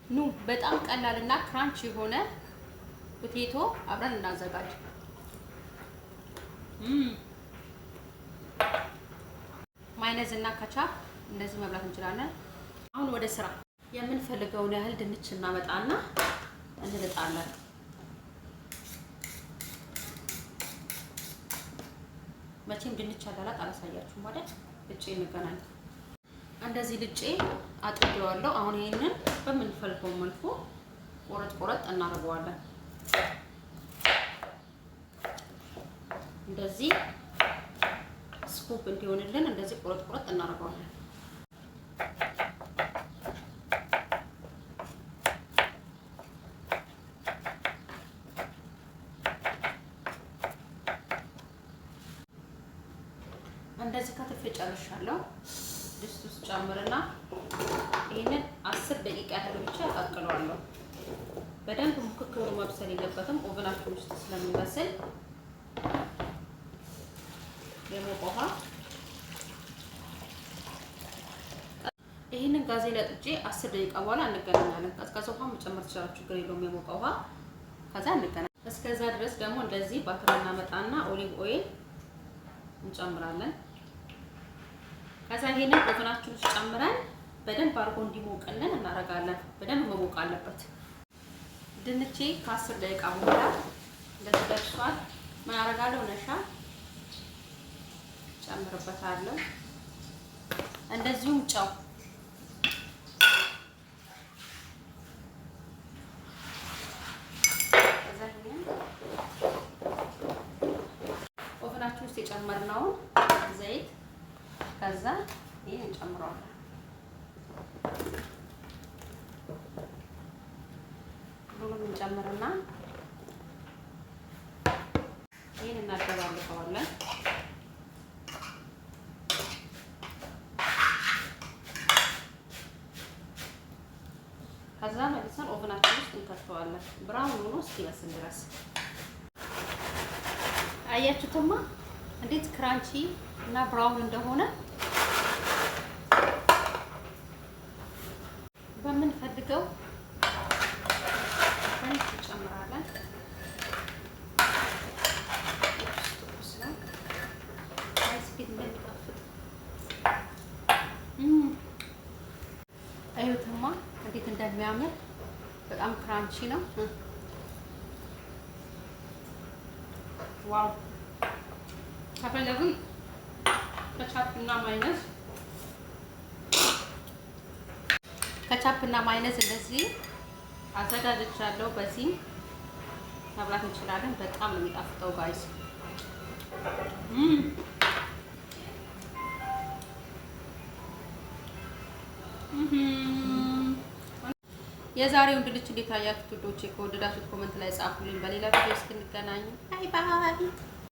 ኑ በጣም ቀላልና ክራንች የሆነ ፖቴቶ አብረን እናዘጋጅ። ማይነዝ እና ካቻፕ እንደዚህ መብላት እንችላለን። አሁን ወደ ስራ የምንፈልገውን ያህል ድንች እናመጣና እንልጣለን። መቼም ድንች አላላጥ አላሳያችሁም ማለት ልጬ እንገናኝ። እንደዚህ ልጬ አጥቤዋለሁ። አሁን ይሄንን በምንፈልገው መልኩ ቆረጥ እናደርገዋለን። እንደዚህ ስኩፕ እንዲሆንልን እንደዚህ ቆረጥ እናደርገዋለን። እንደዚህ ከትፌ ጨርሻለሁ። ድስት ውስጥ ጨምርና ይሄንን 10 ደቂቃ ያህል ብቻ አቀቅለዋለሁ። በደንብ ሙክክ ብሎ መብሰል የለበትም። ኦቨናችን ውስጥ ስለሚበስል የሞቀ ውሃ ይሄንን ጋዜ ለጥጄ 10 ደቂቃ በኋላ እንገናኛለን። ቀዝቃዛ ውሃ መጨመር ትችላላችሁ፣ ችግር የለውም። የሞቀ ውሃ ከዛ እንገናኝ። እስከዛ ድረስ ደግሞ እንደዚህ ባትራ እናመጣና ኦሊቭ ኦይል እንጨምራለን። ከዛ ይሄንን ኦቨናችን ውስጥ ጨምረን በደንብ አድርጎ እንዲሞቅልን እናደርጋለን። በደንብ መሞቅ አለበት። ድንቼ ከ10 ደቂቃ በኋላ እንደዚህ ደርሷል። ምን አደርጋለሁ? ነሻ ጨምርበታለሁ። እንደዚሁም ጨው ከዛ ይሄን ኦቨናችን ውስጥ የጨመርነውን ዘይት ከዛ ይሄን እንጨምረዋለን። ሁሉንም እንጨምርና ይሄን እናደባልቀዋለን። ከዛ መልሰን ኦቨናችን ውስጥ እንከተዋለን። ብራውን ሆኖ እስኪበስል ድረስ አያችሁትማ እንዴት ክራንቺ እና ብራውን እንደሆነ። በምንፈልገው እንጨምራለን። አዩትማ እንዴት እንደሚያምር በጣም ክራንቺ ነው። ዋው! ከፈለግን ከቻፕ እና ማይነዝ እንደዚህ አዘጋጅቻለሁ። በዚህ መብላት እንችላለን። በጣም ነው የሚጣፍጠው ጋይስ። የዛሬውን ድንች እንዴት አያችሁት? ውዶቼ ከወደዳችሁት ኮሜንት ላይ ጻፉልኝ። በሌላ ቪዲዮ እስክንገናኝ ባይ ባይ።